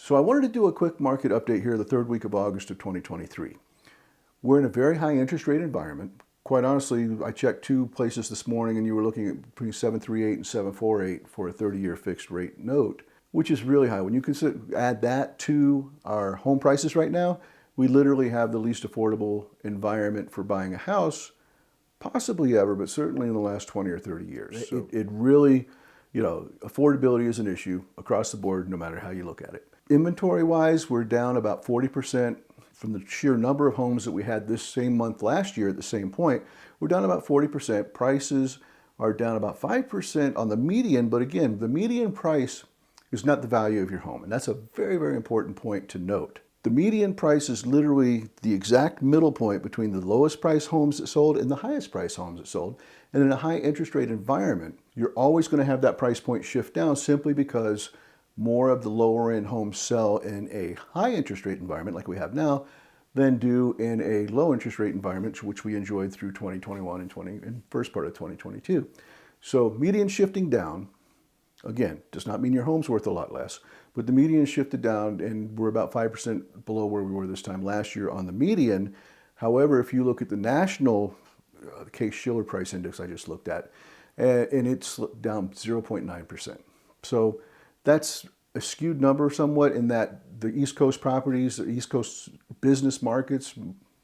So I wanted to do a quick market update here the third week of August of 2023. We're in a very high interest rate environment. Quite honestly, I checked two places this morning and you were looking at between 7.38 and 7.48 for a 30-year fixed rate note, which is really high. When you add that to our home prices right now, we literally have the least affordable environment for buying a house, possibly ever, but certainly in the last 20 or 30 years. So it really, affordability is an issue across the board, no matter how you look at it. Inventory-wise, we're down about 40% from the sheer number of homes that we had this same month last year at the same point. We're down about 40%. Prices are down about 5% on the median, but again, the median price is not the value of your home, and that's a very, very important point to note. The median price is literally the exact middle point between the lowest price homes that sold and the highest price homes that sold. And in a high interest rate environment, you're always going to have that price point shift down simply because more of the lower end homes sell in a high interest rate environment like we have now than do in a low interest rate environment, which we enjoyed through 2021 and first part of 2022. So median shifting down, again, does not mean your home's worth a lot less, but the median shifted down and we're about 5% below where we were this time last year on the median. However, if you look at the national Case-Shiller price index I just looked at, and it's down 0.9%. So that's a skewed number somewhat in that the East Coast properties, the East Coast business markets,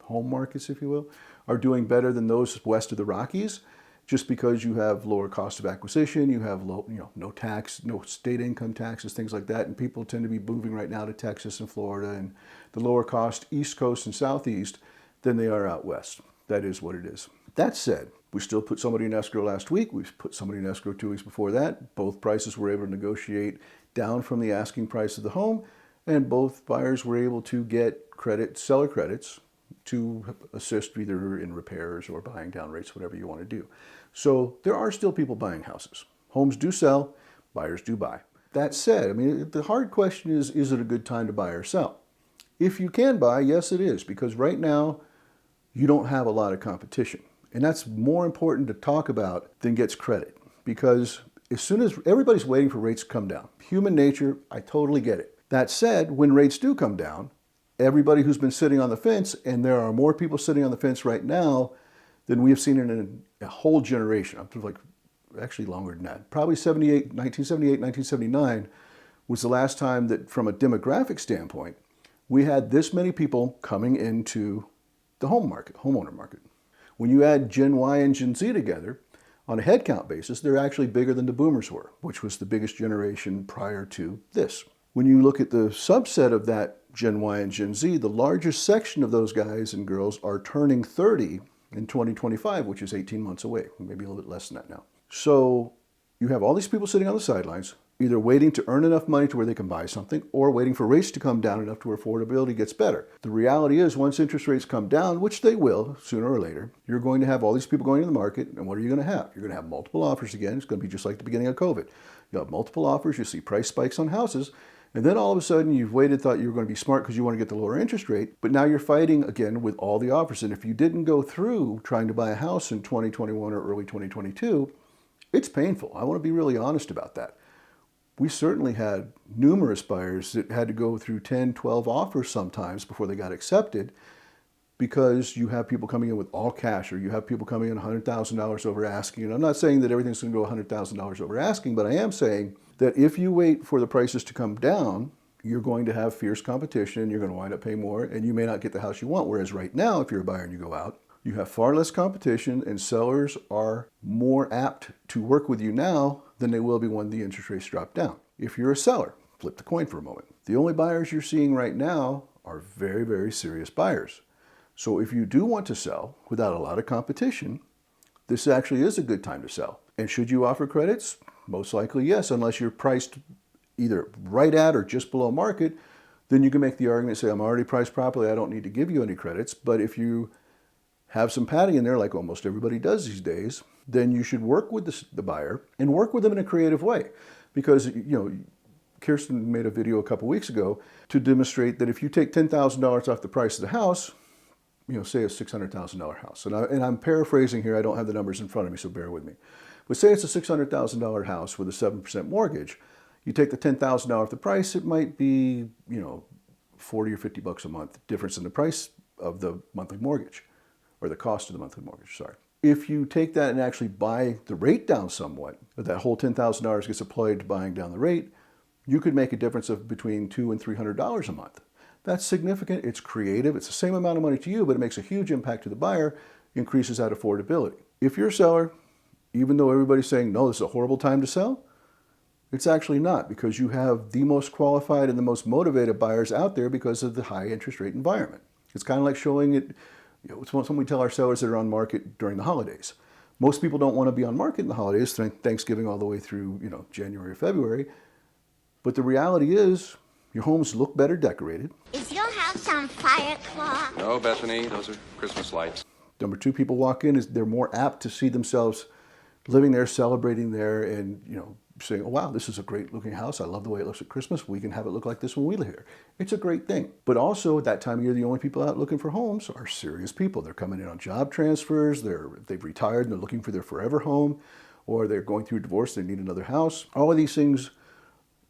home markets, if you will, are doing better than those west of the Rockies, just because you have lower cost of acquisition, you have low, no tax, no state income taxes, things like that, and people tend to be moving right now to Texas and Florida and the lower cost East Coast and Southeast than they are out west. That is what it is. That said, we still put somebody in escrow last week. We put somebody in escrow 2 weeks before that. Both prices were able to negotiate down from the asking price of the home, and both buyers were able to get seller credits to assist either in repairs or buying down rates, whatever you want to do. So there are still people buying houses. Homes do sell, buyers do buy. That said, the hard question is it a good time to buy or sell? If you can buy, yes it is, because right now you don't have a lot of competition. And that's more important to talk about than gets credit, because as soon as everybody's waiting for rates to come down, human nature, I totally get it. That said, when rates do come down, everybody who's been sitting on the fence, and there are more people sitting on the fence right now than we have seen in a whole generation. I'm like actually longer than that. Probably 1978, 1979 was the last time that from a demographic standpoint, we had this many people coming into the homeowner market. When you add Gen Y and Gen Z together, on a headcount basis, they're actually bigger than the boomers were, which was the biggest generation prior to this. When you look at the subset of that Gen Y and Gen Z, the largest section of those guys and girls are turning 30 in 2025, which is 18 months away, maybe a little bit less than that now. So you have all these people sitting on the sidelines, either waiting to earn enough money to where they can buy something or waiting for rates to come down enough to where affordability gets better. The reality is once interest rates come down, which they will sooner or later, you're going to have all these people going to the market, and what are you going to have? You're going to have multiple offers again. It's going to be just like the beginning of COVID. You'll have multiple offers, you see price spikes on houses, and then all of a sudden you've waited, thought you were going to be smart because you want to get the lower interest rate, but now you're fighting again with all the offers. And if you didn't go through trying to buy a house in 2021 or early 2022, it's painful. I want to be really honest about that. We certainly had numerous buyers that had to go through 10, 12 offers sometimes before they got accepted, because you have people coming in with all cash, or you have people coming in $100,000 over asking. And I'm not saying that everything's going to go $100,000 over asking, but I am saying that if you wait for the prices to come down, you're going to have fierce competition, you're going to wind up paying more, and you may not get the house you want. Whereas right now, if you're a buyer and you go out, you have far less competition, and sellers are more apt to work with you now than they will be when the interest rates drop down. If you're a seller, flip the coin for a moment. The only buyers you're seeing right now are very, very serious buyers. So if you do want to sell without a lot of competition, this actually is a good time to sell. And should you offer credits? Most likely yes, unless you're priced either right at or just below market. Then you can make the argument, say, I'm already priced properly, I don't need to give you any credits. But if you have some padding in there, like almost everybody does these days, then you should work with the buyer and work with them in a creative way. Because, Kirsten made a video a couple weeks ago to demonstrate that if you take $10,000 off the price of the house, say a $600,000 house, and I'm paraphrasing here, I don't have the numbers in front of me, so bear with me. But say it's a $600,000 house with a 7% mortgage. You take the $10,000 off the price, it might be, 40 or 50 bucks a month difference in the price of the monthly mortgage, or the cost of the monthly mortgage, sorry. If you take that and actually buy the rate down somewhat, that whole $10,000 gets applied to buying down the rate, you could make a difference of between $200 and $300 a month. That's significant, it's creative, it's the same amount of money to you, but it makes a huge impact to the buyer, increases that affordability. If you're a seller, even though everybody's saying, no, this is a horrible time to sell, it's actually not, because you have the most qualified and the most motivated buyers out there because of the high interest rate environment. It's kind of like showing it, it's something we tell our sellers that are on market during the holidays. Most people don't want to be on market in the holidays, Thanksgiving all the way through, January or February. But the reality is, your homes look better decorated. Is your house on fire, Claw? No, Bethany, those are Christmas lights. Number two, people walk in, they're more apt to see themselves living there, celebrating there, and, saying, oh, wow, this is a great looking house. I love the way it looks at Christmas. We can have it look like this when we live here. It's a great thing. But also at that time of year, the only people out looking for homes are serious people. They're coming in on job transfers. They've retired and they're looking for their forever home, or they're going through a divorce. They need another house. All of these things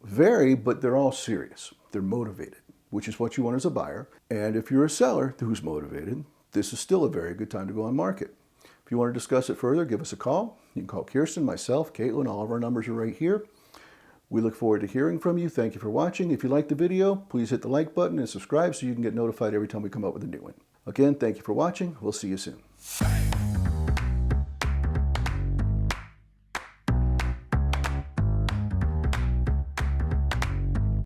vary, but they're all serious. They're motivated, which is what you want as a buyer. And if you're a seller who's motivated, this is still a very good time to go on market. If you want to discuss it further, give us a call. You can call Kirsten, myself, Kaitlin. All of our numbers are right here. We look forward to hearing from you. Thank you for watching. If you liked the video, please hit the like button and subscribe so you can get notified every time we come up with a new one. Again, thank you for watching. We'll see you soon.